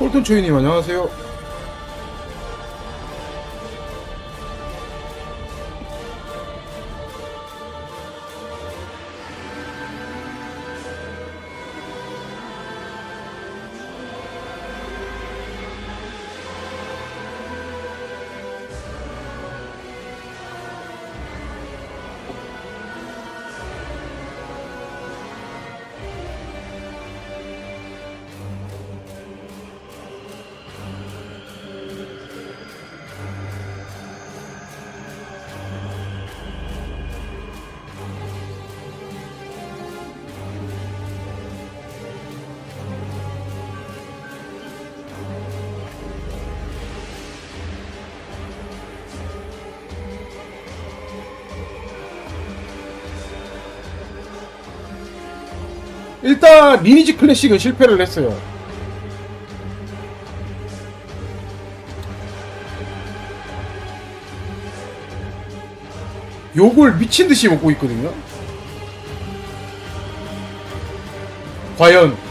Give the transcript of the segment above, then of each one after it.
꼴톤 초이님 안녕하세요. 일단 리니지 클래식은 실패를 했어요. 욕을 미친듯이 먹고 있거든요. 과연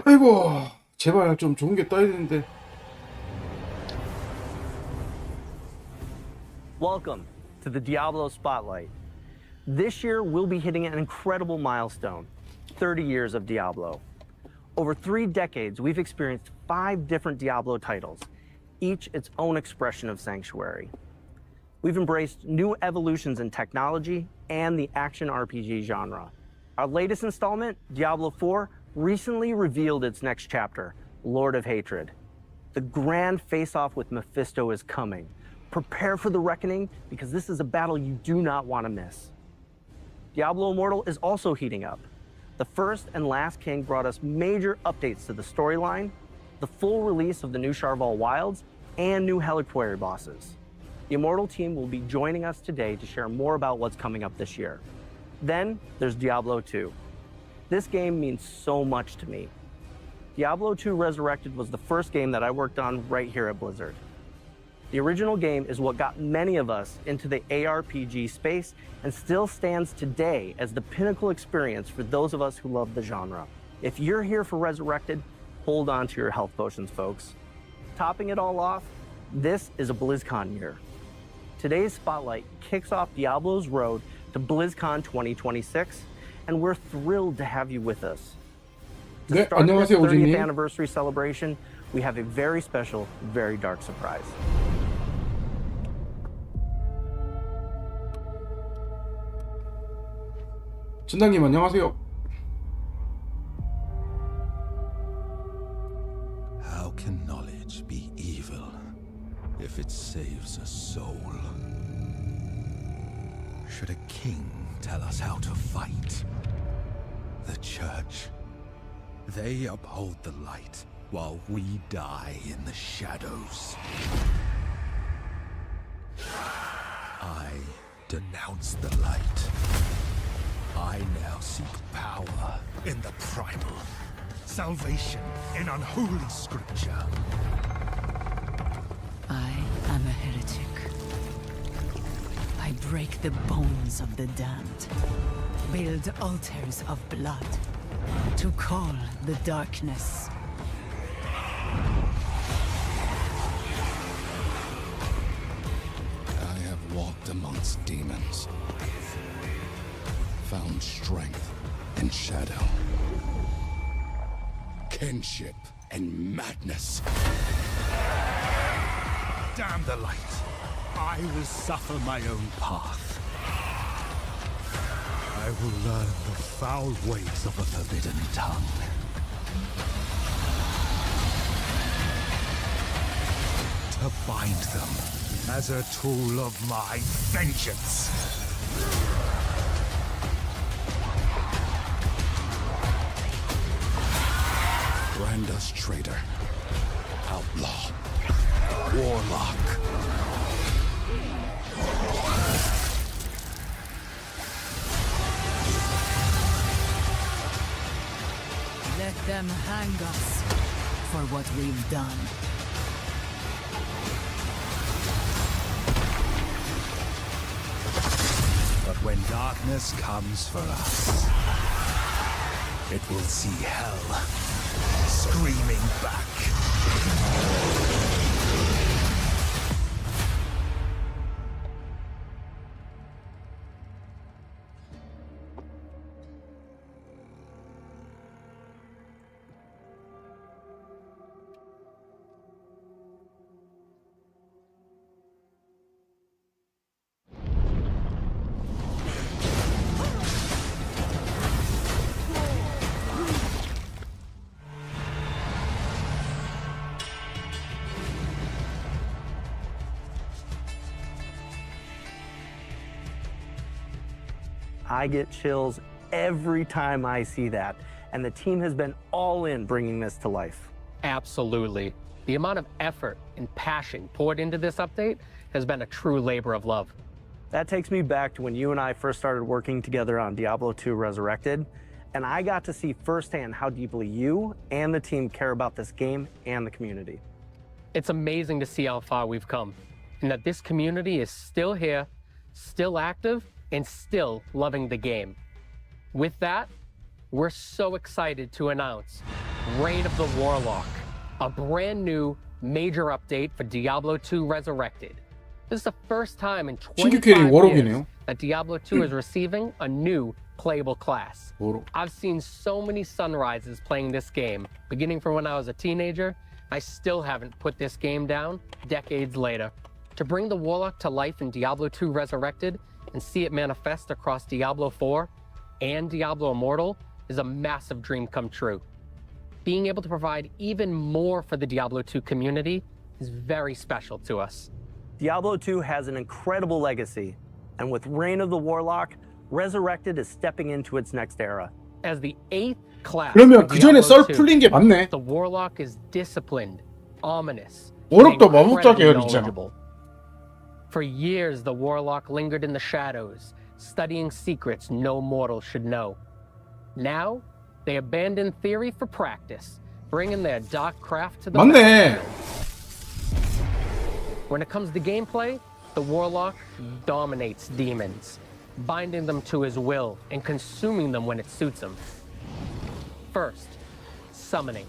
아이고 제발 좀 좋은 게 떠야 되는데. Welcome to the Diablo Spotlight. This year we'll be hitting an incredible milestone, 30 years of Diablo. Over 3 decades, we've experienced 5 different Diablo titles, each its own expression of sanctuary. We've embraced new evolutions in technology and the action RPG genre. Our latest installment, Diablo 4, recently revealed its next chapter, Lord of Hatred. The grand face-off with Mephisto is coming. Prepare for the reckoning, because this is a battle you do not want to miss. Diablo Immortal is also heating up. The First and Last King brought us major updates to the storyline, the full release of the new Charval Wilds, and new Heliquary bosses. The Immortal team will be joining us today to share more about what's coming up this year. Then there's Diablo 2. This game means so much to me. Diablo 2 Resurrected was the first game that I worked on right here at Blizzard. The original game is what got many of us into the ARPG space and still stands today as the pinnacle experience for those of us who love the genre. If you're here for Resurrected, hold on to your health potions, folks. Topping it all off, this is a BlizzCon year. Today's spotlight kicks off Diablo's road to BlizzCon 2026, and we're thrilled to have you with us. To 네, start this 안녕하세요, 30th 오진님. anniversary celebration, we have a very special, very dark surprise. 진당님 안녕하세요. How can knowledge be evil if it saves a soul? Should a king tell us how to fight? The church, they uphold the light while we die in the shadows. I denounce the light. I now seek power in the primal, salvation in unholy scripture. I am a heretic. I break the bones of the damned, build altars of blood to call the darkness. I have walked amongst demons, found strength in shadow, kinship and madness. Damn the light! I will suffer my own path. I will learn the foul ways of a forbidden tongue. To bind them as a tool of my vengeance. Branda's traitor, outlaw, warlock. Let them hang us for what we've done. But when darkness comes for us, it will see hell screaming back. I get chills every time I see that, and the team has been all in bringing this to life. Absolutely. The amount of effort and passion poured into this update has been a true labor of love. That takes me back to when you and I first started working together on Diablo 2 Resurrected, and I got to see firsthand how deeply you and the team care about this game and the community. It's amazing to see how far we've come, and that this community is still here, still active, and still loving the game. With that, we're so excited to announce Reign of the Warlock, a brand new major update for Diablo 2 Resurrected. This is the first time in 25 years that Diablo 2 is receiving a new playable class. I've seen so many sunrises playing this game, beginning from when I was a teenager. I still haven't put this game down decades later. To bring the Warlock to life in Diablo 2 Resurrected and see it manifest across Diablo 4 and Diablo Immortal is a massive dream come true. Being able to provide even more for the Diablo 2 community is very special to us. Diablo 2 has an incredible legacy, and with Reign of the Warlock, Resurrected is stepping into its next era. As the 8th class 그러면 of 그 전에 Diablo 썰 2, 풀린 게 맞네. the Warlock is disciplined, ominous, 워록도 and 마법자 incredibly 계열이잖아. knowledgeable. For years, the Warlock lingered in the shadows, studying secrets no mortal should know. Now, they abandon theory for practice, bringing their dark craft to the 맞네. battlefield. When it comes to gameplay, the Warlock dominates demons, binding them to his will and consuming them when it suits him. First, summoning.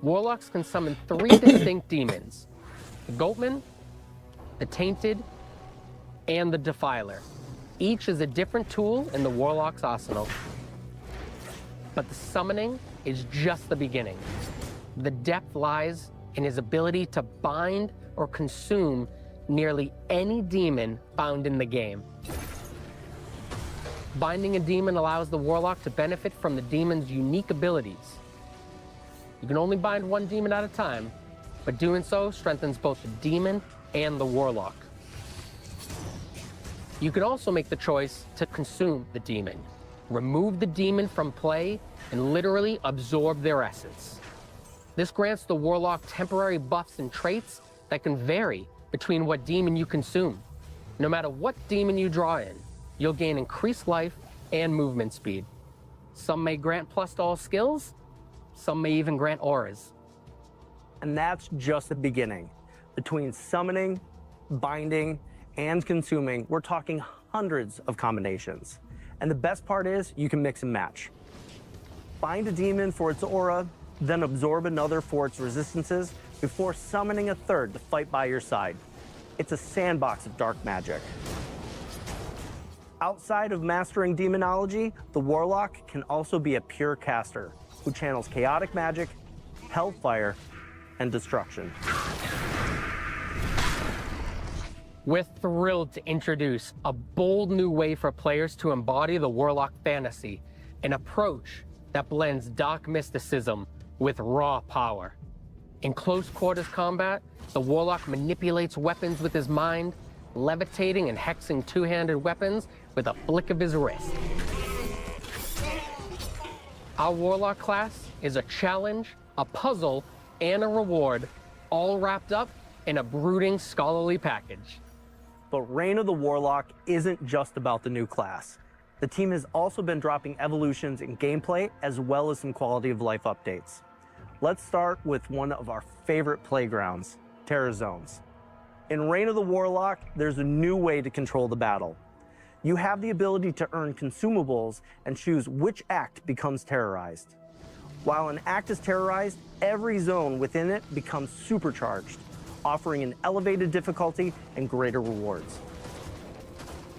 Warlocks can summon 3 distinct demons: the Goatman, the Tainted, and the Defiler. Each is a different tool in the Warlock's arsenal. But the summoning is just the beginning. The depth lies in his ability to bind or consume nearly any demon found in the game. Binding a demon allows the Warlock to benefit from the demon's unique abilities. You can only bind one demon at a time, but doing so strengthens both the demon and the Warlock. You can also make the choice to consume the demon, remove the demon from play, and literally absorb their essence. This grants the Warlock temporary buffs and traits that can vary between what demon you consume. No matter what demon you draw in, you'll gain increased life and movement speed. Some may grant plus to all skills, some may even grant auras. And that's just the beginning. Between summoning, binding, and consuming, we're talking hundreds of combinations. And the best part is you can mix and match. Bind a demon for its aura, then absorb another for its resistances before summoning a third to fight by your side. It's a sandbox of dark magic. Outside of mastering demonology, the Warlock can also be a pure caster who channels chaotic magic, hellfire, and destruction. We're thrilled to introduce a bold new way for players to embody the Warlock fantasy, an approach that blends dark mysticism with raw power. In close quarters combat, the Warlock manipulates weapons with his mind, levitating and hexing two-handed weapons with a flick of his wrist. Our Warlock class is a challenge, a puzzle, and a reward, all wrapped up in a brooding scholarly package. But Reign of the Warlock isn't just about the new class. The team has also been dropping evolutions in gameplay as well as some quality of life updates. Let's start with one of our favorite playgrounds, Terror Zones. In Reign of the Warlock, there's a new way to control the battle. You have the ability to earn consumables and choose which act becomes terrorized. While an act is terrorized, every zone within it becomes supercharged, offering an elevated difficulty and greater rewards.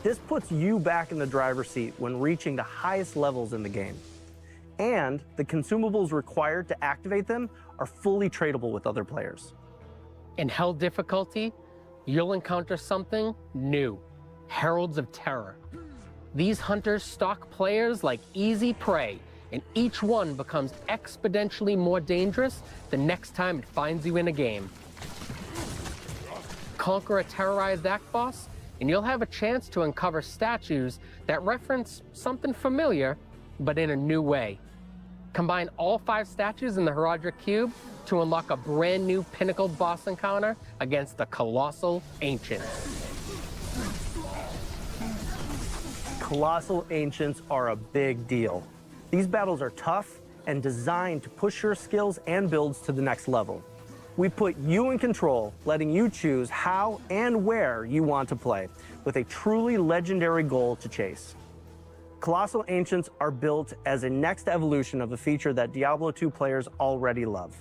This puts you back in the driver's seat when reaching the highest levels in the game. And the consumables required to activate them are fully tradable with other players. In Hell difficulty, you'll encounter something new, Heralds of Terror. These hunters stalk players like easy prey, and each one becomes exponentially more dangerous the next time it finds you in a game. Conquer a terrorized act boss, and you'll have a chance to uncover statues that reference something familiar, but in a new way. Combine all 5 statues in the Herodric Cube to unlock a brand new pinnacle boss encounter against the Colossal Ancients. Colossal Ancients are a big deal. These battles are tough and designed to push your skills and builds to the next level. We put you in control, letting you choose how and where you want to play, with a truly legendary goal to chase. Colossal Ancients are built as a next evolution of a feature that Diablo 2 players already love.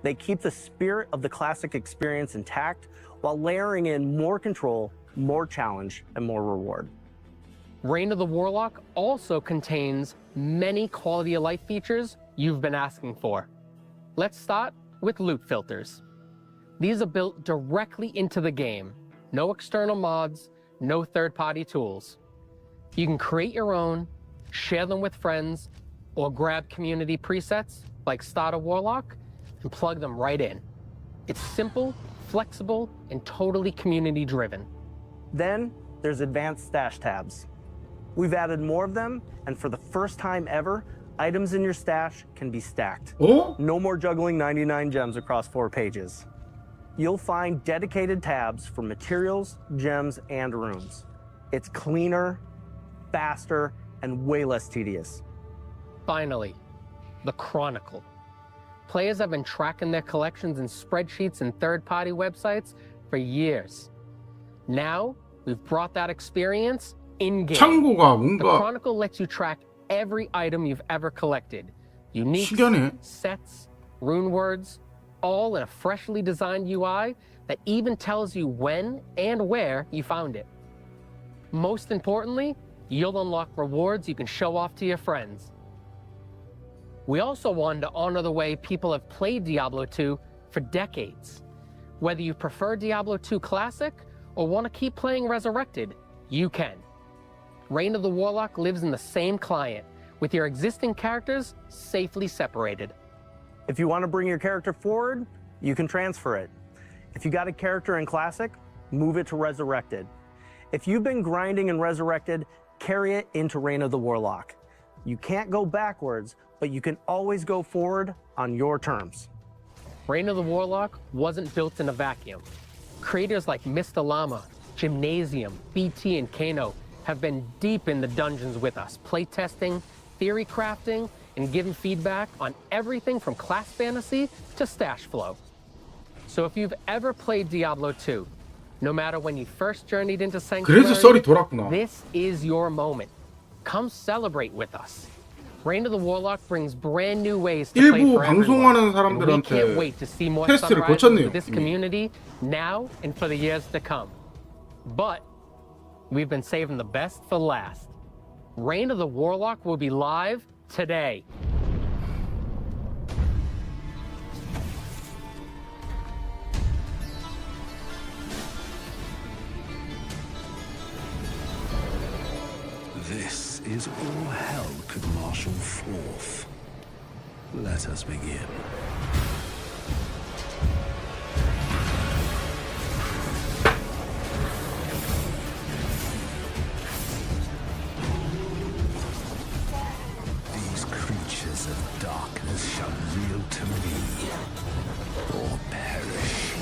They keep the spirit of the classic experience intact while layering in more control, more challenge, and more reward. Reign of the Warlock also contains many quality of life features you've been asking for. Let's start with loot filters. These are built directly into the game. No external mods, no third-party tools. You can create your own, share them with friends, or grab community presets like Starter Warlock and plug them right in. It's simple, flexible, and totally community-driven. Then there's advanced stash tabs. We've added more of them, and for the first time ever, items in your stash can be stacked. 어? No more juggling 99 gems across 4 pages. You'll find dedicated tabs for materials, gems, and runes. It's cleaner, faster, and way less tedious. Finally, the Chronicle. Players have been tracking their collections in spreadsheets and third-party websites for years. Now, we've brought that experience in-game. 창고가 The 뭔가 Chronicle lets you track every item you've ever collected. Uniques, 신기하네. sets, rune words, all in a freshly designed UI that even tells you when and where you found it. Most importantly, you'll unlock rewards you can show off to your friends. We also wanted to honor the way people have played Diablo 2 for decades. Whether you prefer Diablo 2 Classic or want to keep playing Resurrected, you can. Reign of the Warlock lives in the same client, with your existing characters safely separated. If you want to bring your character forward, you can transfer it. If you got a character in Classic, move it to Resurrected. If you've been grinding in Resurrected, carry it into Reign of the Warlock. You can't go backwards, but you can always go forward on your terms. Reign of the Warlock wasn't built in a vacuum. Creators like Mr. Llama, Gymnasium, BT, and Kano have been deep in the dungeons with us, playtesting, theory crafting, and giving feedback on everything from class fantasy to stash flow. So if you've ever played Diablo 2, no matter when you first journeyed into 그래서 썰이 Sanctuary, 돌았구나. this is your moment. Come celebrate with us. Reign of the Warlock brings brand new ways to play 일부 for everyone. 방송하는 And we 사람들한테 can't wait to see more 테스트를 sunrises 거쳤네요, with this 이미. community now and for the years to come. But we've been saving the best for last. Reign of the Warlock will be live today. This is all hell could marshal forth. Let us begin. These creatures of darkness shall yield to me, or perish.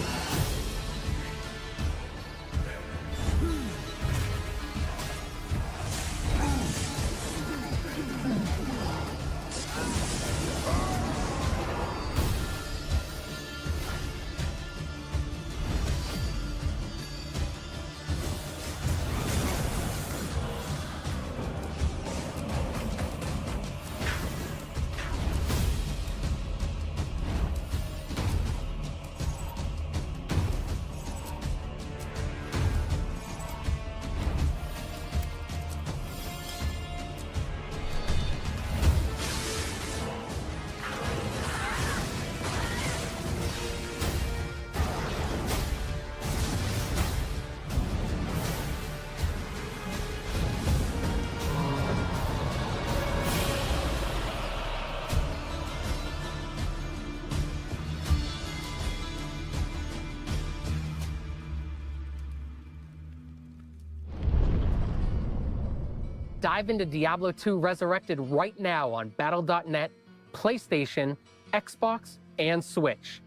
Dive into Diablo 2 Resurrected right now on battle.net, PlayStation, Xbox, and Switch.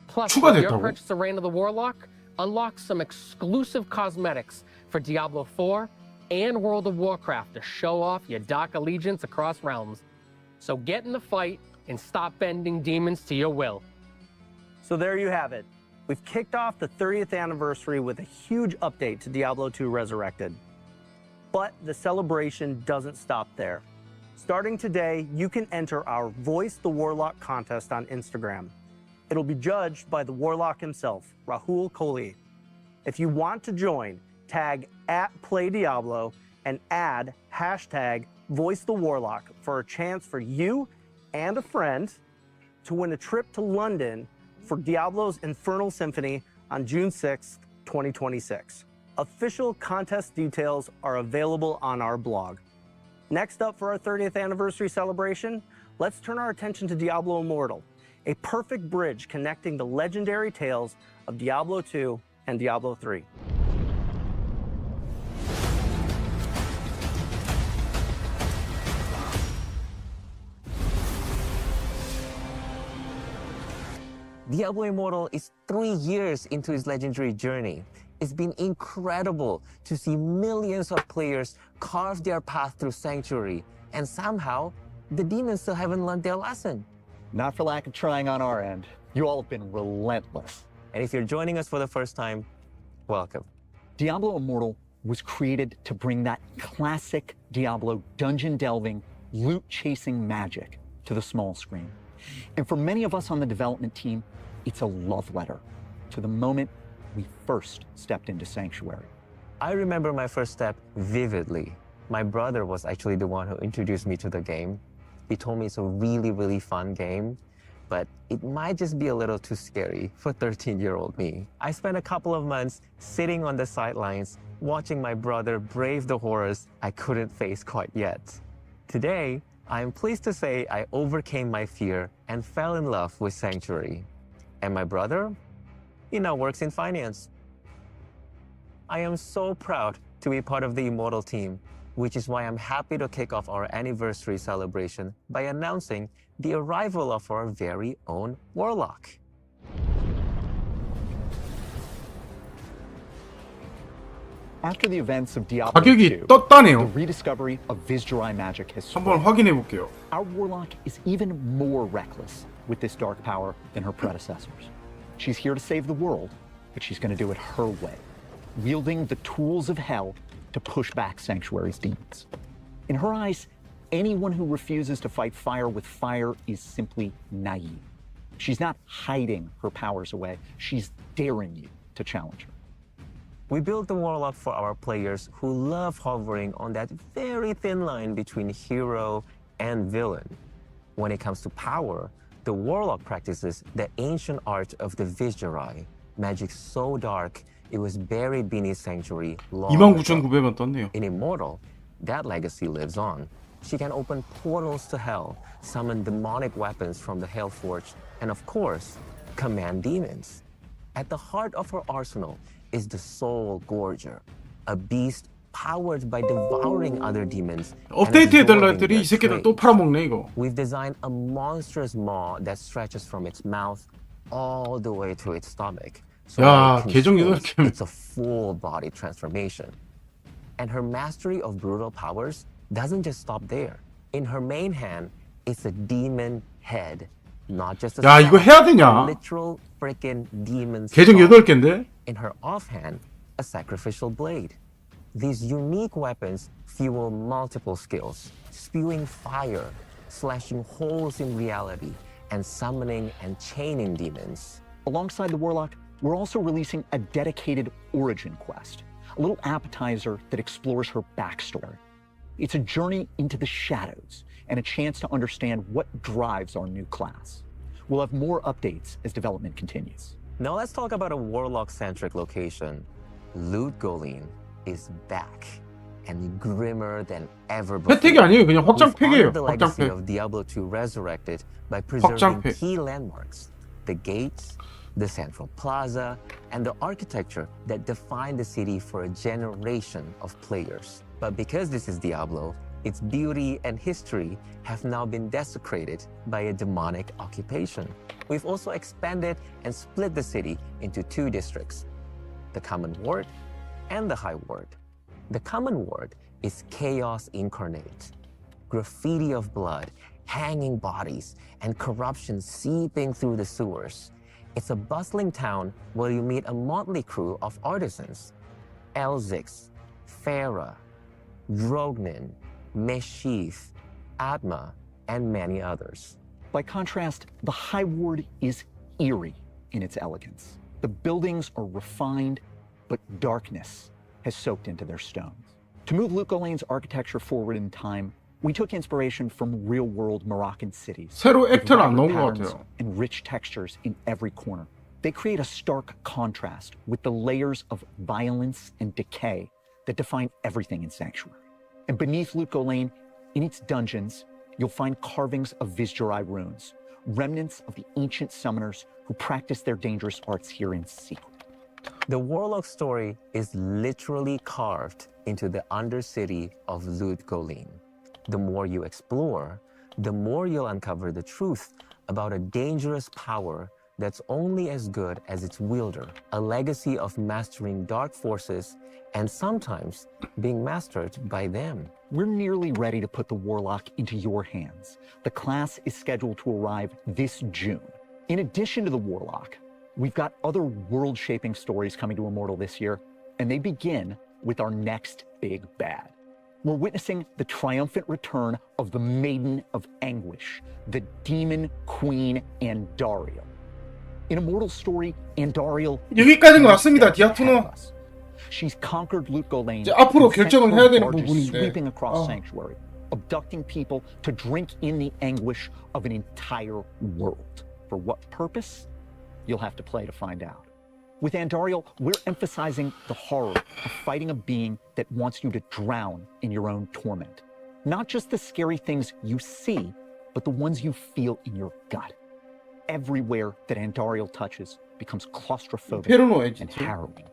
Plus, with your 추가됐다고? purchase of Reign of the Warlock, unlock some exclusive cosmetics for Diablo 4 and World of Warcraft to show off your dark allegiance across realms. So get in the fight and stop bending demons to your will. So there you have it. We've kicked off the 30th anniversary with a huge update to Diablo 2 Resurrected. But the celebration doesn't stop there. Starting today, you can enter our Voice the Warlock contest on Instagram. It'll be judged by the Warlock himself, Rahul Kohli. If you want to join, tag @PlayDiablo and add #VoiceTheWarlock for a chance for you and a friend to win a trip to London for Diablo's Infernal Symphony on June 6th, 2026. Official contest details are available on our blog. Next up for our 30th anniversary celebration, let's turn our attention to Diablo Immortal, a perfect bridge connecting the legendary tales of Diablo 2 and Diablo 3. Diablo Immortal is 3 years into its legendary journey. It's been incredible to see millions of players carve their path through Sanctuary, and somehow, the demons still haven't learned their lesson. Not for lack of trying on our end. You all have been relentless. And if you're joining us for the first time, welcome. Diablo Immortal was created to bring that classic Diablo dungeon delving, loot chasing magic to the small screen. And for many of us on the development team, it's a love letter to the moment we first stepped into Sanctuary. I remember my first step vividly. My brother was actually the one who introduced me to the game. He told me it's a really, really fun game, but it might just be a little too scary for 13-year-old me. I spent a couple of months sitting on the sidelines, watching my brother brave the horrors I couldn't face quite yet. Today, I am pleased to say I overcame my fear and fell in love with Sanctuary. And my brother, he now works in finance. I am so proud to be part of the Immortal team, which is why I'm happy to kick off our anniversary celebration by announcing the arrival of our very own Warlock. After the events of Diablo 가격이 2, the 떴다네요. rediscovery of Vizjerai magic has 한번 spread. 확인해 볼게요. Our Warlock is even more reckless with this dark power than her predecessors. She's here to save the world, but she's going to do it her way, wielding the tools of hell to push back Sanctuary's demons. In her eyes, anyone who refuses to fight fire with fire is simply naive. She's not hiding her powers away, she's daring you to challenge her. We built the Warlock for our players who love hovering on that very thin line between hero and villain. When it comes to power, the Warlock practices the ancient art of the Vizjerai, magic so dark it was buried beneath Sanctuary long ago. 29,900원 떴네요. In Immortal, that legacy lives on. She can open portals to hell, summon demonic weapons from the Hellforge, and of course, command demons. At the heart of her arsenal is the Soul Gorger, a beast powered by devouring other demons. 업데이트해달라 했더니 이 새끼들 또 팔아먹네 이거. We've designed a monstrous maw that stretches from its mouth all the way to its stomach. So 야, when it 계정 consumes, 8개면 it's a full body transformation. And her mastery of brutal powers doesn't just stop there. In her main hand, it's a demon head, not just a 야, 이거 해야 되냐? literal freaking demon 계정 skull. 8개인데? In her offhand, a sacrificial blade. These unique weapons fuel multiple skills, spewing fire, slashing holes in reality, and summoning and chaining demons. Alongside the Warlock, we're also releasing a dedicated origin quest, a little appetizer that explores her backstory. It's a journey into the shadows and a chance to understand what drives our new class. We'll have more updates as development continues. Now let's talk about a Warlock-centric location. Loot Golem is back and grimmer than ever before. 혜택이 아니에요. 그냥 We've 확장팩이에요. honored the legacy 확장팩. of Diablo 2 Resurrected by preserving 확장팩. key landmarks, the gates, the central plaza, and the architecture that defined the city for a generation of players. But because this is Diablo, its beauty and history have now been desecrated by a demonic occupation. We've also expanded and split the city into two districts, the Common Ward and the High Ward. The Common Ward is chaos incarnate. Graffiti of blood, hanging bodies, and corruption seeping through the sewers. It's a bustling town where you meet a motley crew of artisans. Elzix, Farah, Drognin, Meshith, Atma, and many others. By contrast, the High Ward is eerie in its elegance. The buildings are refined, but darkness has soaked into their stones. To move Loot Golem's architecture forward in time, we took inspiration from real-world Moroccan cities. 새로 with 액터는 안 vibrant 나온 것 patterns 같아요. and rich textures in every corner. They create a stark contrast with the layers of violence and decay that define everything in Sanctuary. And beneath Loot Golem, in its dungeons, you'll find carvings of Vizjerai runes, remnants of the ancient summoners who practiced their dangerous arts here in secret. The Warlock story is literally carved into the undercity of Loot Golem. The more you explore, the more you'll uncover the truth about a dangerous power that's only as good as its wielder, a legacy of mastering dark forces and sometimes being mastered by them. We're nearly ready to put the Warlock into your hands. The class is scheduled to arrive this June. In addition to the Warlock, we've got other world-shaping stories coming to Immortal this year, and they begin with our next big bad. We're witnessing the triumphant return of the Maiden of Anguish, the Demon Queen Andariel. In Immortal's story, Andariel 여기까지인 것 같습니다. 디아2는 She's conquered Loot Golem. 이제 앞으로 and sent 결정을 her 해야 되는 barges 부분인데. sweeping across Sanctuary, abducting people to drink in the anguish of an entire world. For what purpose? You'll have to play to find out. With Andariel, we're emphasizing the horror of fighting a being that wants you to drown in your own torment. Not just the scary things you see, but the ones you feel in your gut. Everywhere that Andariel touches becomes claustrophobic 페르노 and 에지트. harrowing.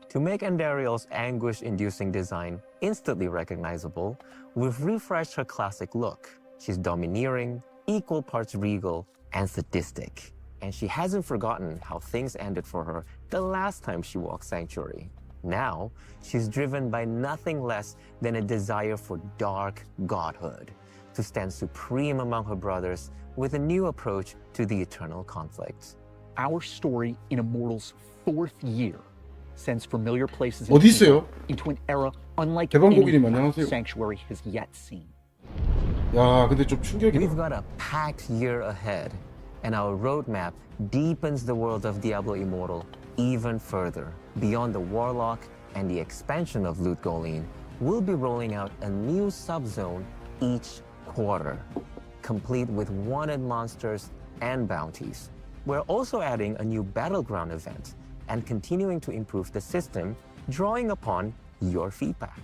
To make Andariel's anguish-inducing design instantly recognizable, we've refreshed her classic look. She's domineering, equal parts regal, and sadistic. And she hasn't forgotten how things ended for her the last time she walked Sanctuary. Now, she's driven by nothing less than a desire for dark godhood, to stand supreme among her brothers with a new approach to the eternal conflict. Our story in Immortal's 4th year sends familiar places 어디 있어요? into an era unlike 개방곡이님 any 안녕하세요. Sanctuary has yet seen. 야, 근데 좀 충격이다. We've got a packed year ahead, and our roadmap deepens the world of Diablo Immortal even further. Beyond the Warlock and the expansion of Loot Golem, we'll be rolling out a new subzone each quarter, complete with wanted monsters and bounties. We're also adding a new battleground event and continuing to improve the system, drawing upon your feedback.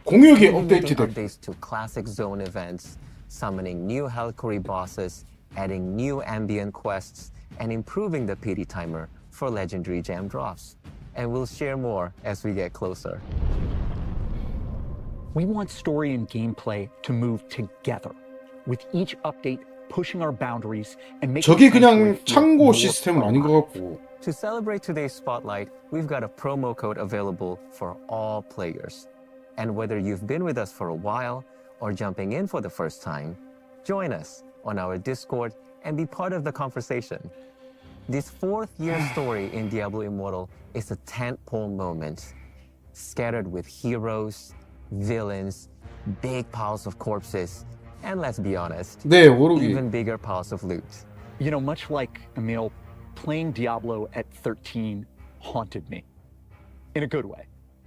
공유기 We'll be making 업데이트돼. updates to classic zone events, summoning new Hellcore bosses, adding new ambient quests, and improving the PD timer for legendary gem drops. And we'll share more as we get closer. We want story and gameplay to move together, with each update pushing our boundaries and making 저게 Sanctuary 그냥 feel 창고 more 시스템은 아닌 것 같고. To celebrate today's spotlight, we've got a promo code available for all players. And whether you've been with us for a while or jumping in for the first time, join us on our Discord and be part of the conversation. This 4th year story in Diablo Immortal is a tentpole moment, scattered with heroes, villains, big piles of corpses, and let's be honest, 네, 오르기. even bigger piles of loot. You know, much like Emil, playing Diablo at 13 haunted me. In a good way.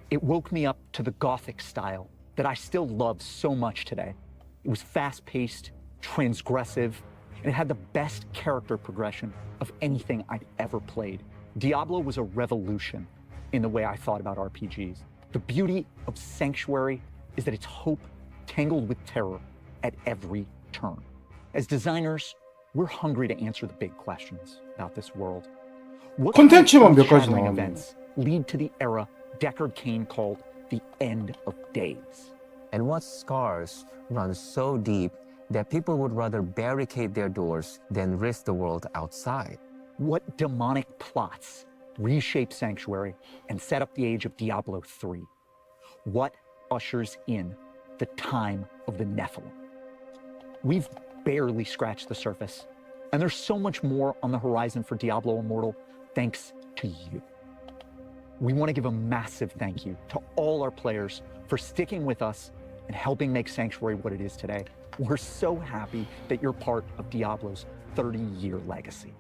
It woke me up to the Gothic style that I still love so much today. It was fast-paced, transgressive, and it had the best character progression of anything I'd ever played. Diablo was a revolution in the way I thought about RPGs. The beauty of Sanctuary is that it's hope tangled with terror at every turn. As designers, we're hungry to answer the big questions about this world. What kind of 콘텐츠만 몇 가지 earth-shattering 나왔네. events lead to the era Deckard Cain called the end of days? And what scars run so deep that people would rather barricade their doors than risk the world outside? What demonic plots reshape Sanctuary and set up the age of Diablo 3? What ushers in the time of the Nephilim? We've barely scratched the surface, and there's so much more on the horizon for Diablo Immortal thanks to you. We want to give a massive thank you to all our players for sticking with us and helping make Sanctuary what it is today. We're so happy that you're part of Diablo's 30-year legacy.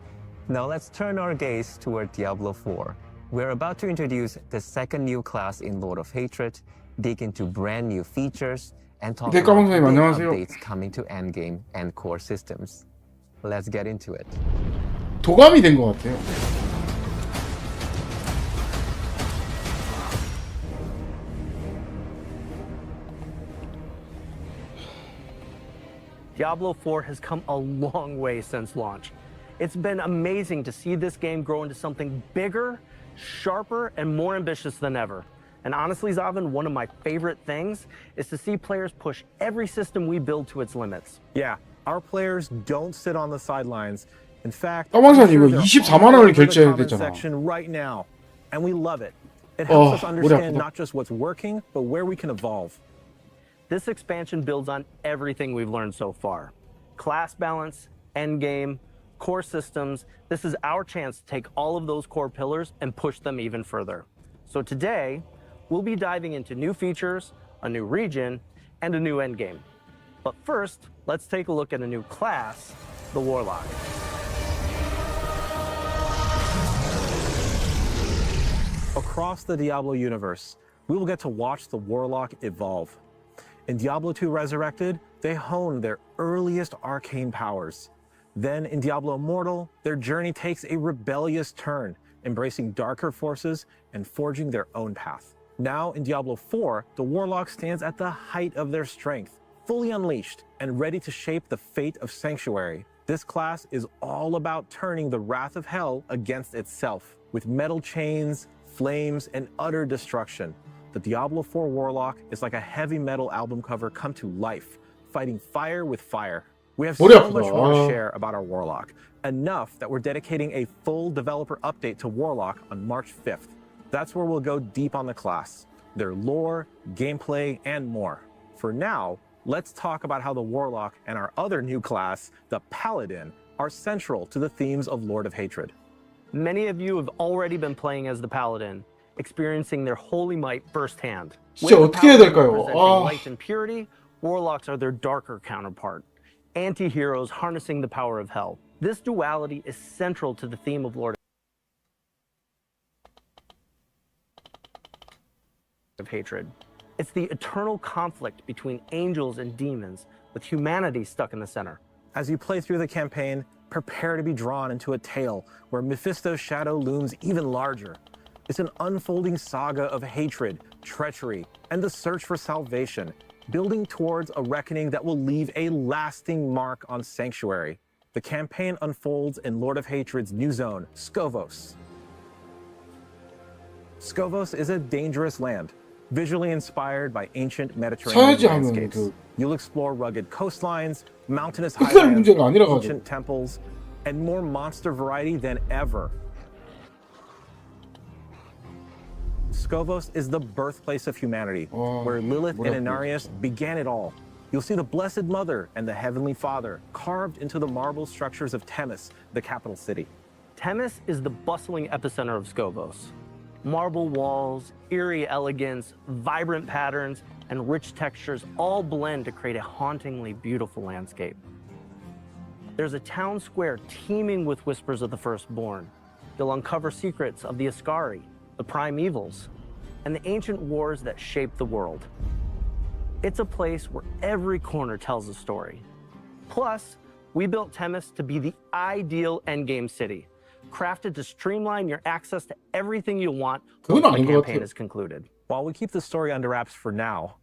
Now let's turn our gaze toward Diablo 4. We're about to introduce the second new class in Lord of Hatred, dig into brand new features, and talk 네, about 까방사님 big 안녕하세요. updates coming to endgame and core systems. Let's get into it. 도감이 된 것 같아요. Diablo 4 has come a long way since launch. It's been amazing to see this game grow into something bigger, sharper, and more ambitious than ever. And honestly, Zavin, one of my favorite things is to see players push every system we build to its limits. Yeah, our players don't sit on the sidelines. In fact, 까방사님 I'm sure 이거 they're 24만 all 원을 over the 결제해야 comment 되잖아. section right now, and we love it. It helps us 머리 understand 아프다. not just what's working, but where we can evolve. This expansion builds on everything we've learned so far. Class balance, endgame, core systems. This is our chance to take all of those core pillars and push them even further. So today, we'll be diving into new features, a new region, and a new endgame. But first, let's take a look at a new class, the Warlock. Across the Diablo universe, we will get to watch the Warlock evolve. In Diablo 2 Resurrected, they honed their earliest arcane powers. Then in Diablo Immortal, their journey takes a rebellious turn, embracing darker forces and forging their own path. Now in Diablo 4, the Warlock stands at the height of their strength, fully unleashed and ready to shape the fate of Sanctuary. This class is all about turning the wrath of hell against itself, with metal chains, flames, and utter destruction. The Diablo 4 Warlock is like a heavy metal album cover come to life, fighting fire with fire. We have so 머리 much 아프다. more to share about our Warlock, enough that we're dedicating a full developer update to Warlock on March 5th. That's where we'll go deep on the class, their lore, gameplay, and more. For now, let's talk about how the Warlock and our other new class, the Paladin, are central to the themes of Lord of Hatred. Many of you have already been playing as the Paladin, experiencing their holy might firsthand. 진짜 With the 어떻게 해야 Paladin 될까요? representing light and purity, Warlocks are their darker counterpart, anti-heroes harnessing the power of hell. This duality is central to the theme of Lord of Hatred. It's the eternal conflict between angels and demons, with humanity stuck in the center. As you play through the campaign, prepare to be drawn into a tale where Mephisto's shadow looms even larger. It's an unfolding saga of hatred, treachery, and the search for salvation, building towards a reckoning that will leave a lasting mark on Sanctuary. The campaign unfolds in Lord of Hatred's new zone, Skovos. Skovos is a dangerous land, visually inspired by ancient Mediterranean 사야지 하면 landscapes. You'll explore rugged coastlines, mountainous 끝날 highlands, 문제가 아니라 가지고. ancient temples, and more monster variety than ever. Skovos is the birthplace of humanity, where Lilith and Inarius began it all. You'll see the Blessed Mother and the Heavenly Father carved into the marble structures of Themis, the capital city. Themis is the bustling epicenter of Skovos. Marble walls, eerie elegance, vibrant patterns, and rich textures all blend to create a hauntingly beautiful landscape. There's a town square teeming with whispers of the firstborn. You'll uncover secrets of the Ascari, the primevals, and the ancient wars that shaped the world. It's a place where every corner tells a story. Plus, we built Themis to be the ideal endgame city, crafted to streamline your access to everything you want once the campaign is concluded. While we keep the story under wraps for now,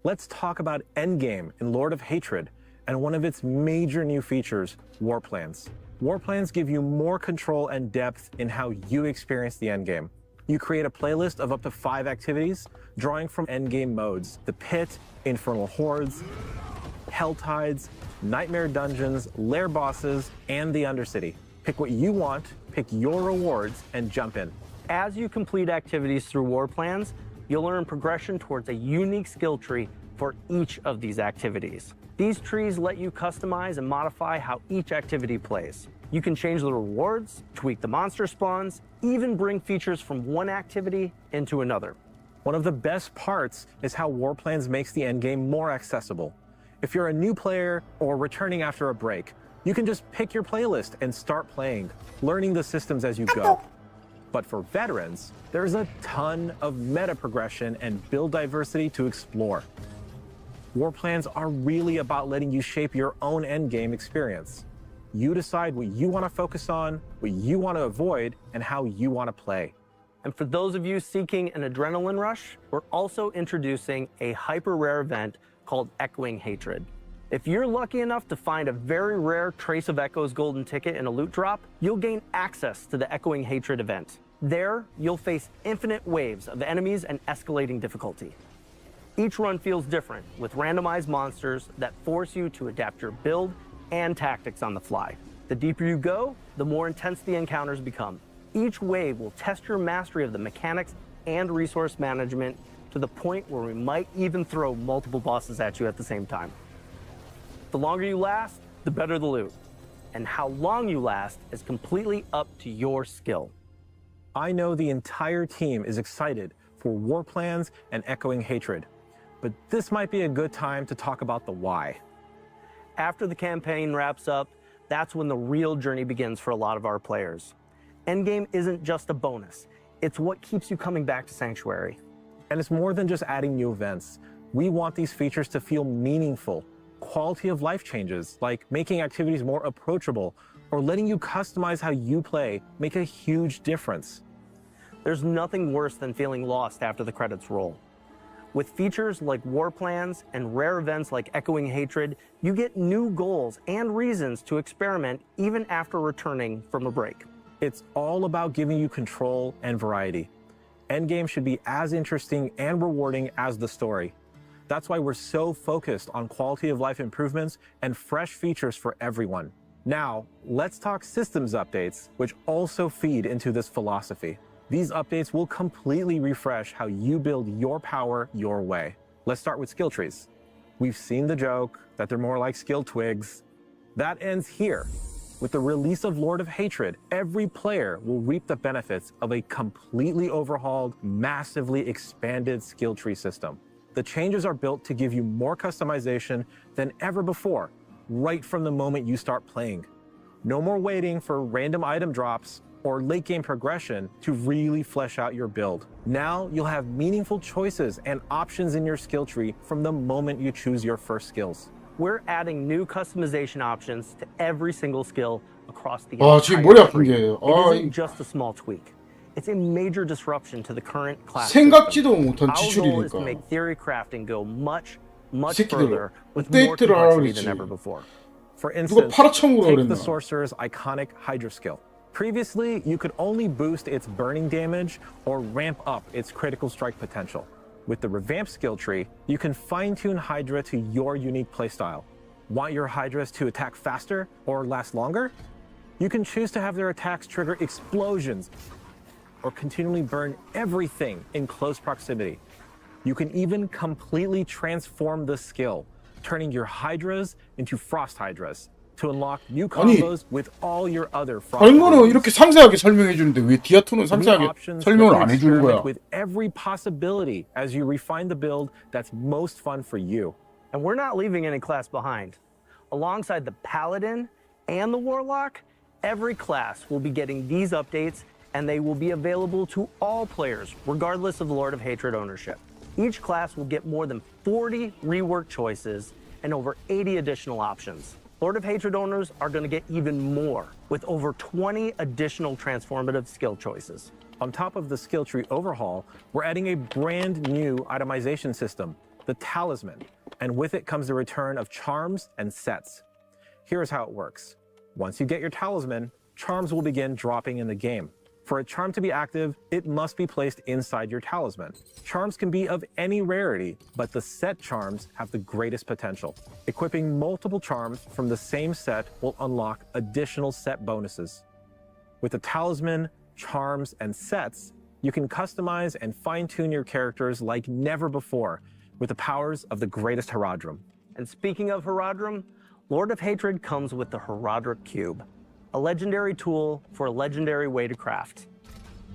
let's talk about Endgame in Lord of Hatred and one of its major new features, War Plans. War Plans give you more control and depth in how you experience the endgame. You create a playlist of up to 5 activities, drawing from endgame modes: the Pit, Infernal Hordes, Hell Tides, Nightmare Dungeons, Lair Bosses, and the Undercity. Pick what you want, pick your rewards, and jump in. As you complete activities through War Plans, you'll earn progression towards a unique skill tree for each of these activities. These trees let you customize and modify how each activity plays. You can change the rewards, tweak the monster spawns, even bring features from one activity into another. One of the best parts is how War Plans makes the endgame more accessible. If you're a new player or returning after a break, you can just pick your playlist and start playing, learning the systems as you go. But for veterans, there's a ton of meta progression and build diversity to explore. War Plans are really about letting you shape your own endgame experience. You decide what you want to focus on, what you want to avoid, and how you want to play. And for those of you seeking an adrenaline rush, we're also introducing a hyper-rare event called Echoing Hatred. If you're lucky enough to find a very rare Trace of Echoes golden ticket in a loot drop, you'll gain access to the Echoing Hatred event. There, you'll face infinite waves of enemies and escalating difficulty. Each run feels different, with randomized monsters that force you to adapt your build and tactics on the fly. The deeper you go, the more intense the encounters become. Each wave will test your mastery of the mechanics and resource management to the point where we might even throw multiple bosses at you at the same time. The longer you last, the better the loot. And how long you last is completely up to your skill. I know the entire team is excited for War Plans and Echoing Hatred, but this might be a good time to talk about the why. After the campaign wraps up, that's when the real journey begins for a lot of our players. Endgame isn't just a bonus, it's what keeps you coming back to Sanctuary. And it's more than just adding new events. We want these features to feel meaningful. Quality of life changes, like making activities more approachable or letting you customize how you play, make a huge difference. There's nothing worse than feeling lost after the credits roll. With features like War Plans and rare events like Echoing Hatred, you get new goals and reasons to experiment even after returning from a break. It's all about giving you control and variety. Endgame should be as interesting and rewarding as the story. That's why we're so focused on quality of life improvements and fresh features for everyone. Now, let's talk systems updates, which also feed into this philosophy. These updates will completely refresh how you build your power your way. Let's start with skill trees. We've seen the joke that they're more like skill twigs. That ends here. With the release of Lord of Hatred, every player will reap the benefits of a completely overhauled, massively expanded skill tree system. The changes are built to give you more customization than ever before, right from the moment you start playing. No more waiting for random item drops or late game progression to really flesh out your build. Now you'll have meaningful choices and options in your skill tree from the moment you choose your first skills. We're adding new customization options to every single skill across the 아, 지금 entire 머리 아픈 tree. 게, It isn't just a small tweak. It's a major disruption to the current class 생각지도 system. 못한 Our goal is to 지출이니까. make theory crafting go much 새끼들, further with more 업데이트를 하라고 complexity than 그랬지. ever before. For 누가 instance, 팔아쳐먹으라 take 그랬나? the sorcerer's iconic Hydra skill. Previously, you could only boost its burning damage or ramp up its critical strike potential. With the revamped skill tree, you can fine-tune Hydra to your unique playstyle. Want your Hydras to attack faster or last longer? You can choose to have their attacks trigger explosions or continually burn everything in close proximity. You can even completely transform the skill, turning your Hydras into Frost Hydras to unlock new combos with all your other Frost 다른 거는 abilities. 이렇게 상세하게 설명해 주는데 왜 디아2는 New 상세하게 options 설명을 let you 안 해주는 거야? experiment with every possibility as you refine the build that's most fun for you. And we're not leaving any class behind. Alongside the Paladin and the Warlock, every class will be getting these updates, and they will be available to all players, regardless of Lord of Hatred ownership. Each class will get more than 40 rework choices and over 80 additional options. Lord of Hatred owners are going to get even more, with over 20 additional transformative skill choices. On top of the skill tree overhaul, we're adding a brand new itemization system, the Talisman, and with it comes the return of charms and sets. Here's how it works. Once you get your Talisman, charms will begin dropping in the game. For a charm to be active, it must be placed inside your Talisman. Charms can be of any rarity, but the set charms have the greatest potential. Equipping multiple charms from the same set will unlock additional set bonuses. With the Talisman, charms, and sets, you can customize and fine-tune your characters like never before with the powers of the greatest Herodrum. And speaking of Herodrum, Lord of Hatred comes with the Herodric Cube, a legendary tool for a legendary way to craft.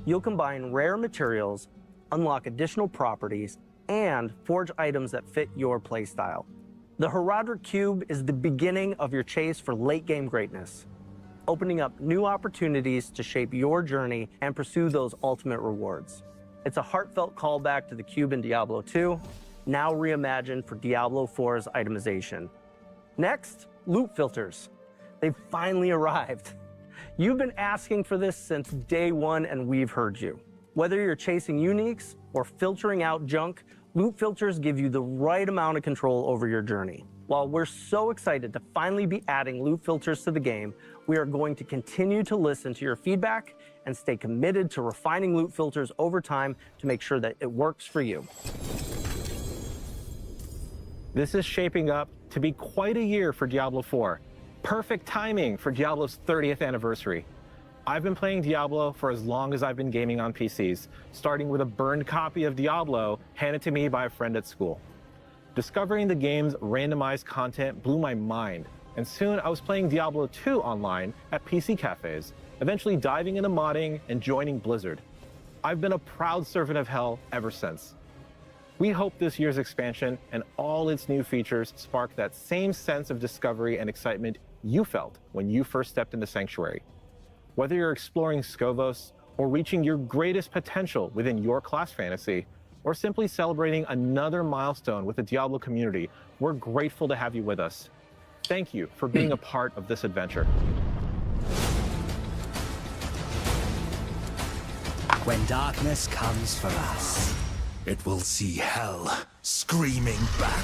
You'll combine rare materials, unlock additional properties, and forge items that fit your playstyle. The Herodric Cube is the beginning of your chase for late-game greatness, opening up new opportunities to shape your journey and pursue those ultimate rewards. It's a heartfelt callback to the cube in Diablo 2, now reimagined for Diablo 4's itemization. Next, loot filters. They've finally arrived. You've been asking for this since day one, and we've heard you. Whether you're chasing uniques or filtering out junk, loot filters give you the right amount of control over your journey. While we're so excited to finally be adding loot filters to the game, we are going to continue to listen to your feedback and stay committed to refining loot filters over time to make sure that it works for you. This is shaping up to be quite a year for Diablo 4. Perfect timing for Diablo's 30th anniversary. I've been playing Diablo for as long as I've been gaming on PCs, starting with a burned copy of Diablo handed to me by a friend at school. Discovering the game's randomized content blew my mind, and soon I was playing Diablo 2 online at PC cafes, eventually diving into modding and joining Blizzard. I've been a proud servant of hell ever since. We hope this year's expansion and all its new features spark that same sense of discovery and excitement you felt when you first stepped into Sanctuary. Whether you're exploring Scovos or reaching your greatest potential within your class fantasy, or simply celebrating another milestone with the Diablo community, we're grateful to have you with us. Thank you for being a part of this adventure. When darkness comes for us, it will see hell screaming back.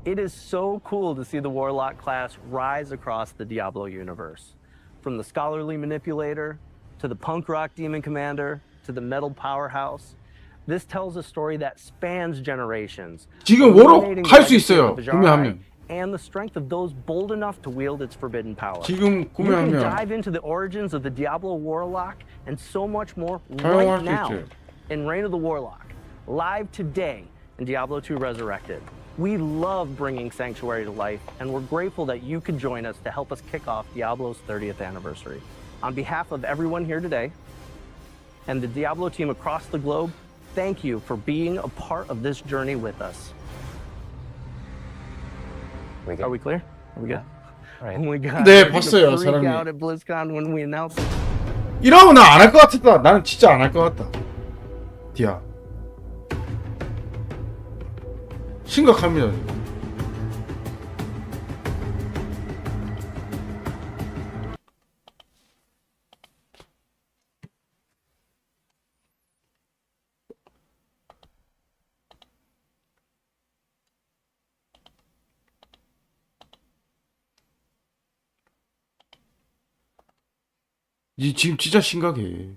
It is so cool to see the Warlock class rise across the Diablo universe. From the scholarly manipulator, to the punk rock demon commander, to the metal powerhouse, This tells a story that spans generations. 지금 워록 할 수 있어요. 구매하면. And the strength of those bold enough to wield its forbidden power. 지금 You can 구매하면 dive into the origins of the Diablo Warlock and so much more 사용할 right 수 now 있죠. in Reign of the Warlock, live today in Diablo 2 Resurrected. We love bringing Sanctuary to life, and we're grateful that you could join us to help us kick off Diablo's 30th anniversary. On behalf of everyone here today and the Diablo team across the globe, thank you for being a part of this journey with us. Are we clear? Are we good? All right. Oh my God. 네, we're gonna 봤어요, freak 사람이. out at BlizzCon when we announce it. 이러면 나 안 할 것 같았다. 나는 진짜 안 할 것 같다. 디아. 심각합니다. 지금. 지금 진짜 심각해.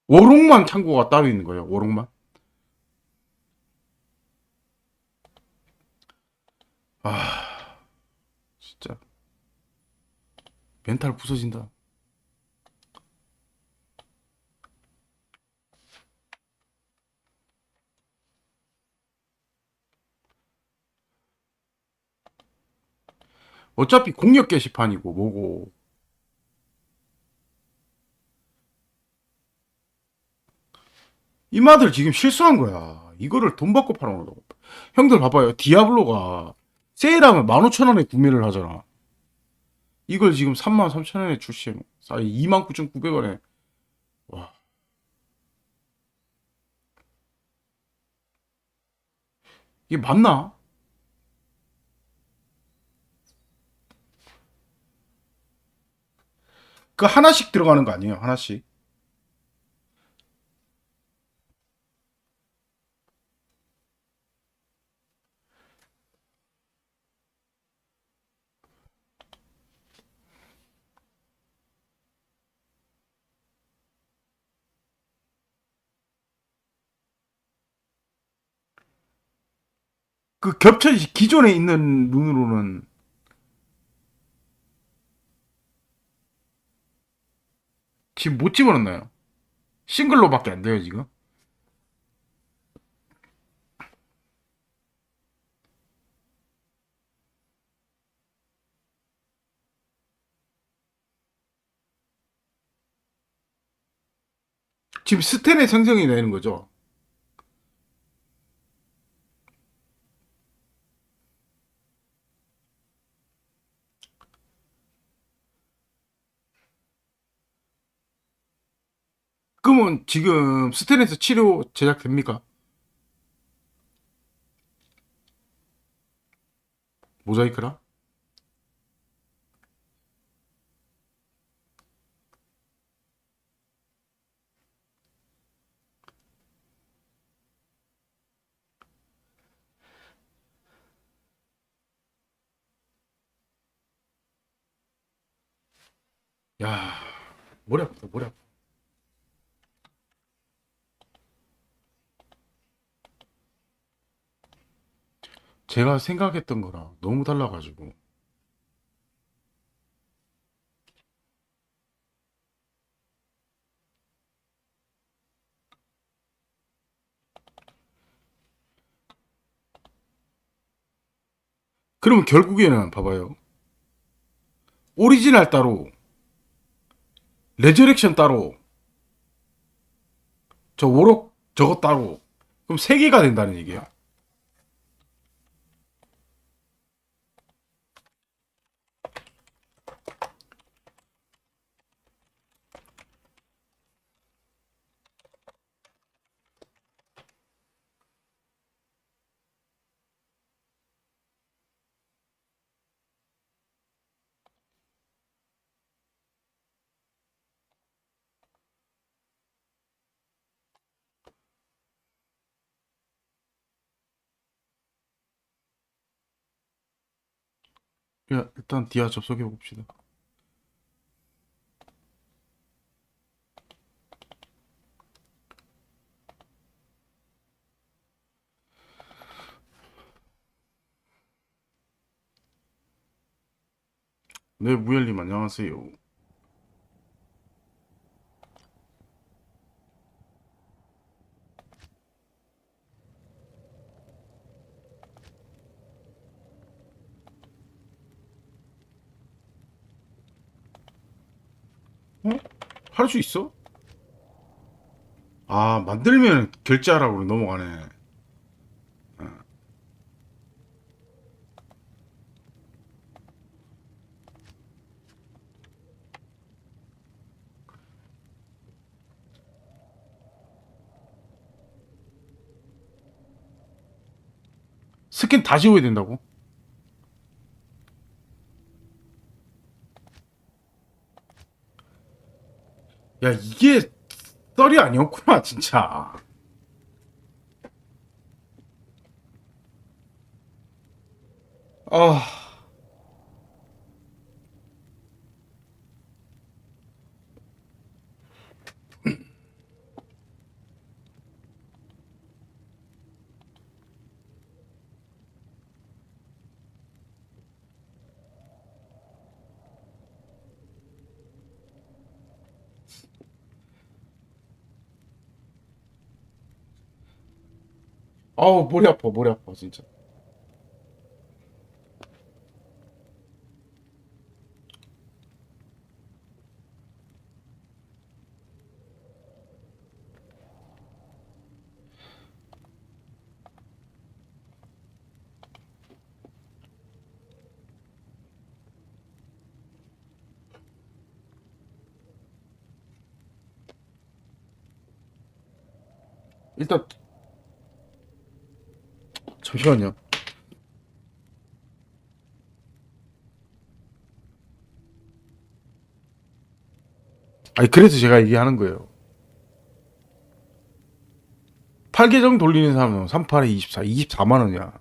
워록만 창고가 따로 있는 거예요. 워록만. 아, 진짜 멘탈 부서진다. 어차피 공격 게시판이고 뭐고. 이마들 지금 실수한 거야. 이거를 돈 받고 팔아먹는다고. 형들 봐봐요. 디아블로가 세일하면 15,000원에 구매를 하잖아. 이걸 지금 33,000원에 출시해. 29,900원에. 와. 이게 맞나? 그 하나씩 들어가는 거 아니에요? 하나씩. 그 겹쳐지 기존에 있는 룬으로는 지금 못 집어넣나요? 싱글로밖에 안 돼요 지금. 지금 스탠의 생성이 되는 거죠. 그러면 지금 스탠에서 치료 제작됩니까? 모자이크라? 야, 머리 아프다, 머리 아파. 제가 생각했던 거랑 너무 달라가지고. 그러면 결국에는 봐봐요. 오리지널 따로, 레저렉션 따로, 저 워록 저거 따로. 그럼 3개가 된다는 얘기야. 야, 일단 디아 접속해 봅시다. 네, 무열님 안녕하세요. 어? 할 수 있어? 아, 만들면 결제하라고 넘어가네. 스킨 다 지워야 된다고? 야, 이게 썰이 아니었구나, 진짜. 아, 아우, 머리 아파, 진짜. 일단, 잠시만요. 아니, 그래서 제가 얘기하는 거예요. 8계정 돌리는 사람은 38에 24, 24만 원이야.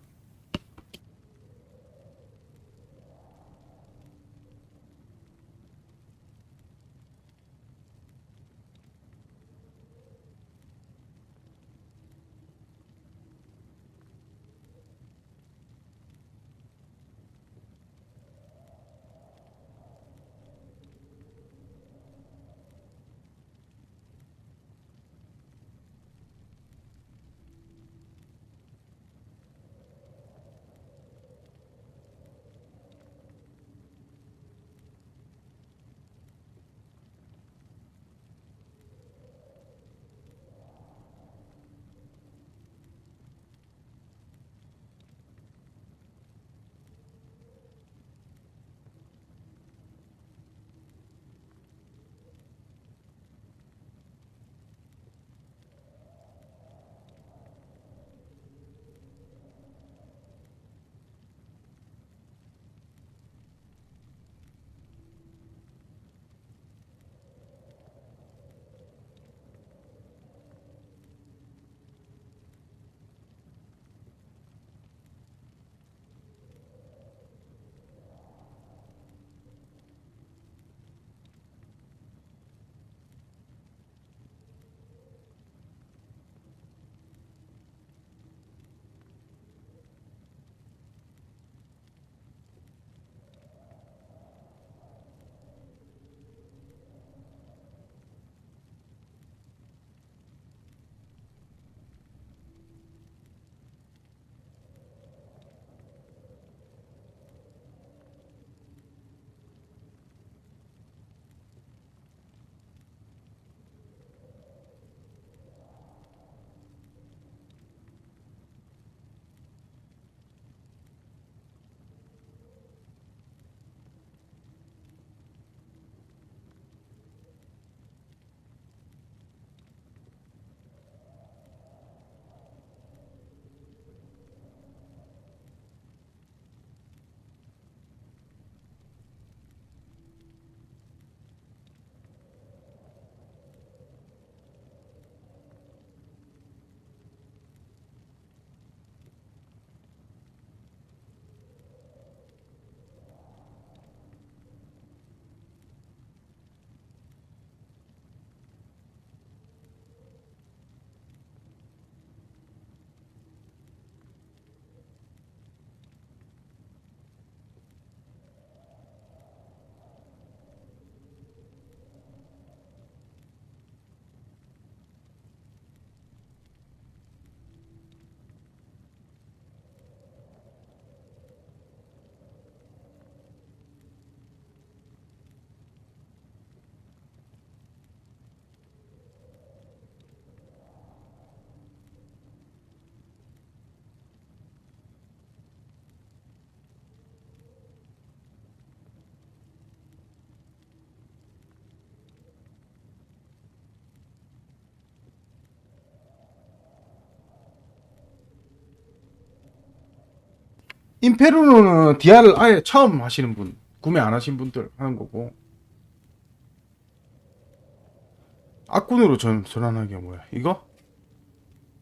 임페르노는 디아를 아예 처음 하시는 분, 구매 안 하신 분들 하는 거고. 악군으로 전환하기가 뭐야? 이거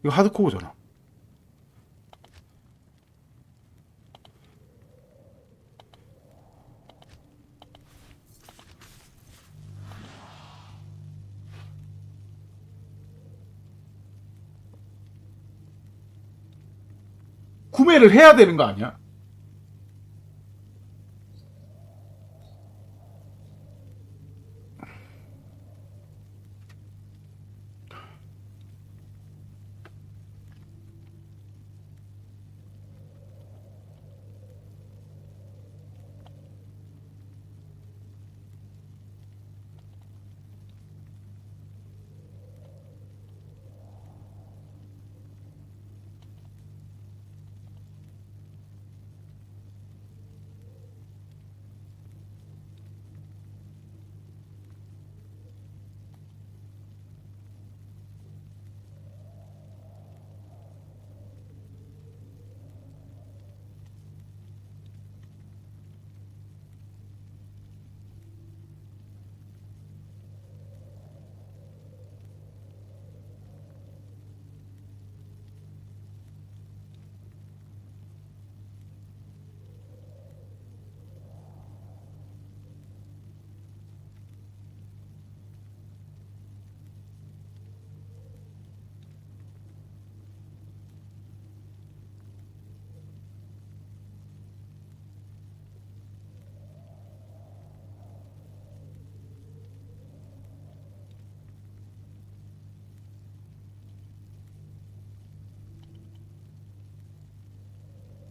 하드코어잖아. 구매를 해야 되는 거 아니야?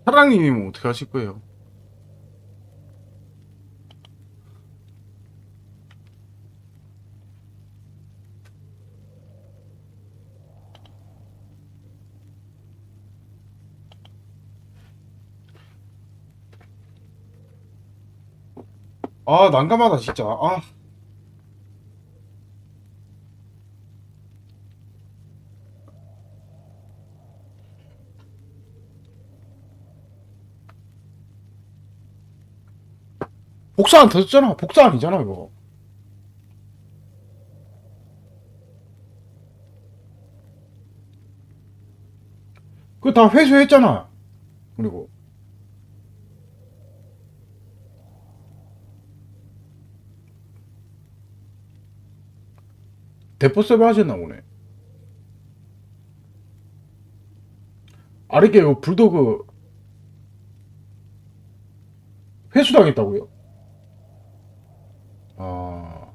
사랑님이면 어떻게 하실 거예요? 아, 난감하다 진짜. 아. 복사 안 터졌잖아. 복사 아니잖아 이거. 그거 다 회수했잖아. 그리고 대포 서버 하셨나 보네. 아래게 요 불도그 회수당했다고요? 아.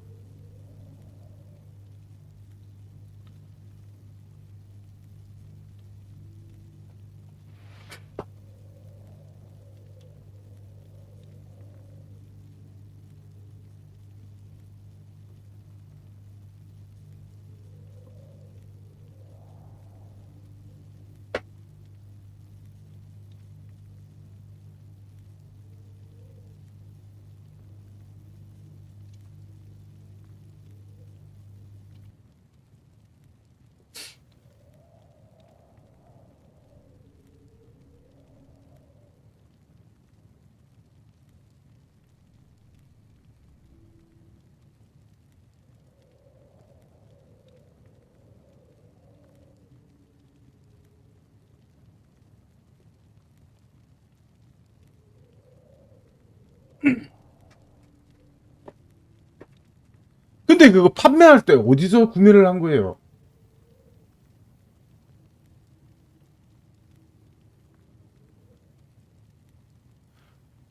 근데 그거 판매할 때 어디서 구매를 한 거예요?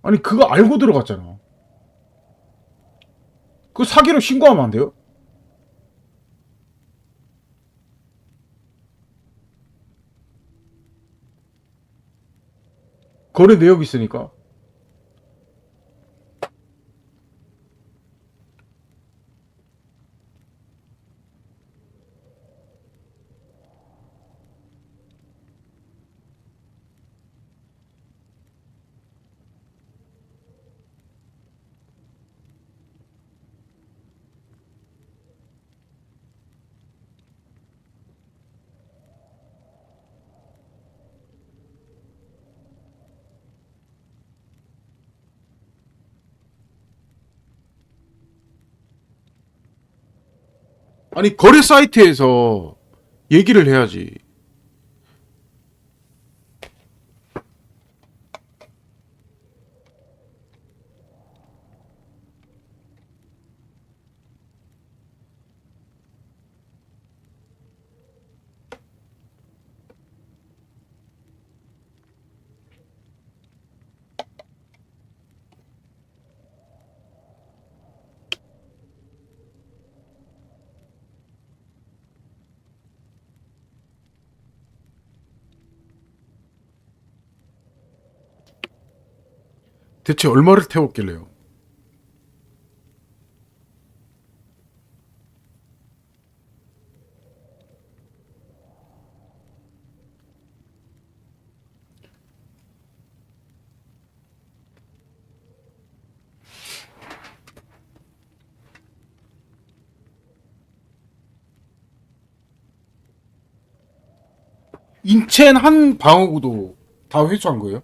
아니 그거 알고 들어갔잖아. 그거 사기로 신고하면 안 돼요? 거래 내역 있으니까. 아니 거래 사이트에서 얘기를 해야지. 대체 얼마를 태웠길래요? 인첸 한 방어구도 다 회수한 거예요?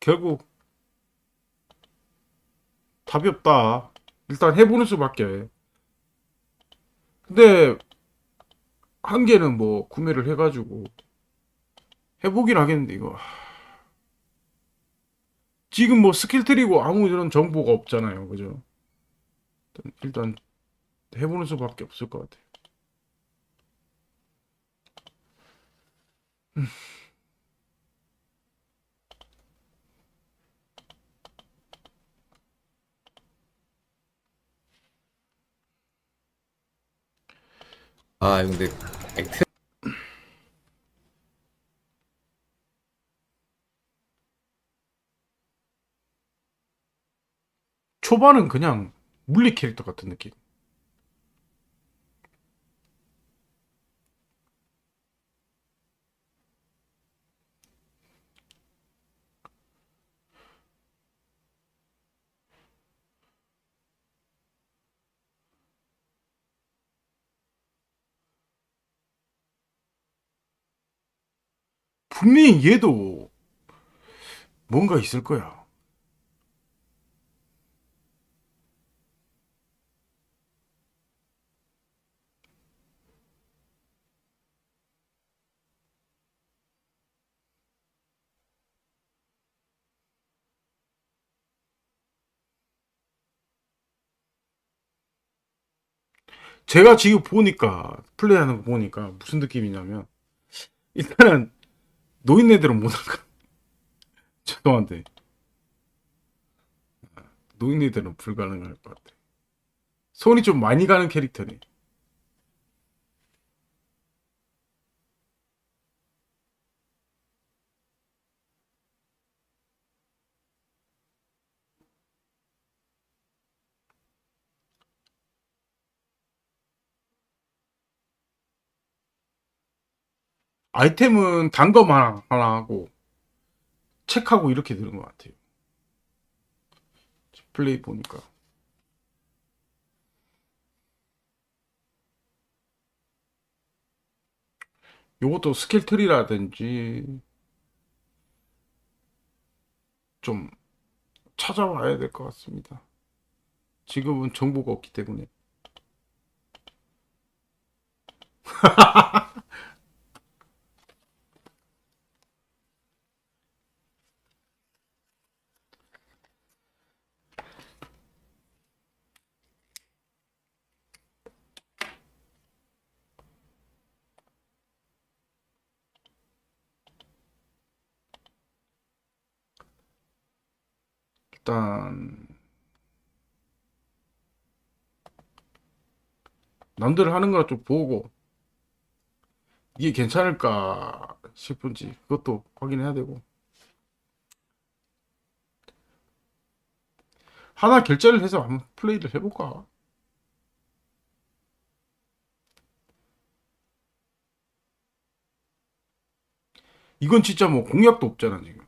결국 답이 없다. 일단 해보는 수밖에. 근데 한 개는 뭐 구매를 해가지고 해보긴 하겠는데 이거 지금 뭐 스킬트리고 아무 이런 정보가 없잖아요. 그죠? 일단 해보는 수밖에 없을 것 같아요. 아 근데 액트 초반은 그냥 물리 캐릭터 같은 느낌. 분명히 얘도 뭔가 있을 거야. 제가 지금 보니까 플레이하는 거 보니까 무슨 느낌이냐면 일단은 노인네들은 못한 거. 죄송한데 노인네들은 불가능할 것 같아. 손이 좀 많이 가는 캐릭터네. 아이템은 단검 하나 하고 책하고 이렇게 되는 것 같아요. 플레이 보니까. 요것도 스킬 트리라든지 좀 찾아와야 될 것 같습니다. 지금은 정보가 없기 때문에. 일단 남들 하는 걸 좀 보고 이게 괜찮을까 싶은지 그것도 확인해야 되고 하나 결제를 해서 한번 플레이를 해볼까? 이건 진짜 뭐 공약도 없잖아 지금.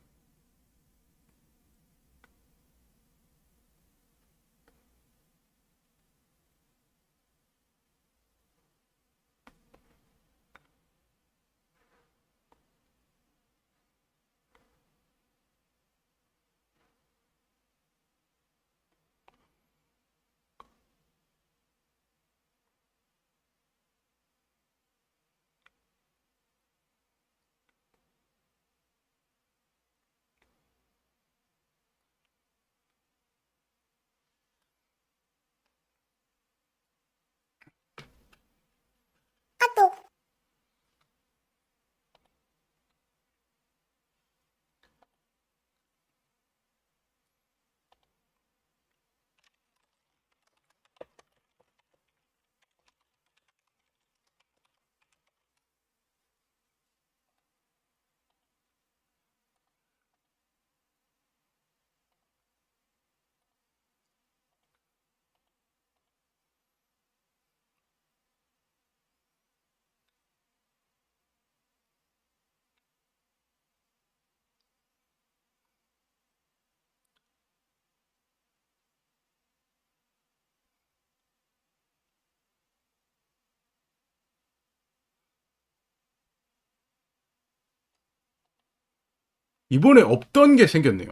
이번에 없던 게 생겼네요.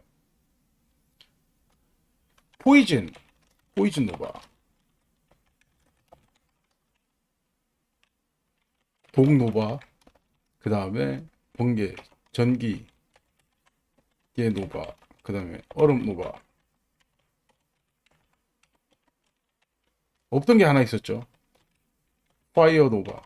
포이즌 노바, 독 노바, 그 다음에 번개, 전기, 얘 노바, 그 다음에 얼음 노바. 없던 게 하나 있었죠. 파이어 노바.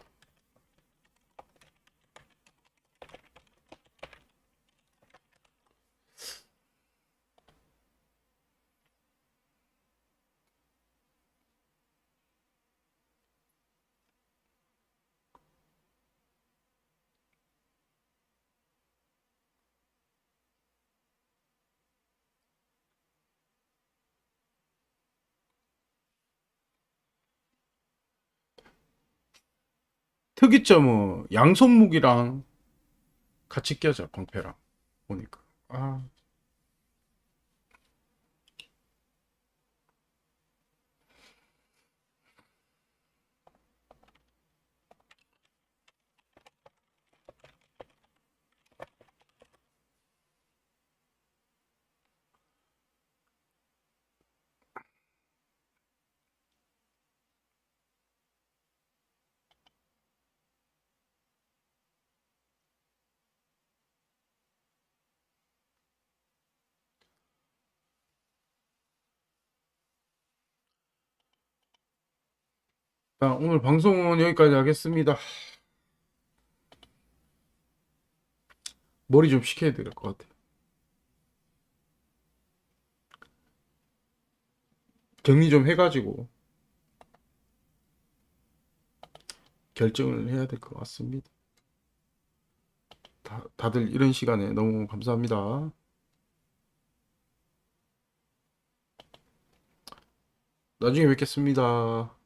특이점은 양손무기랑 같이 껴져, 방패랑. 보니까. 아. 자, 오늘 방송은 여기까지 하겠습니다. 머리 좀 식혀야 될 것 같아요. 격리 좀 해가지고 결정을 해야 될 것 같습니다. 다들 이런 시간에 너무 감사합니다. 나중에 뵙겠습니다.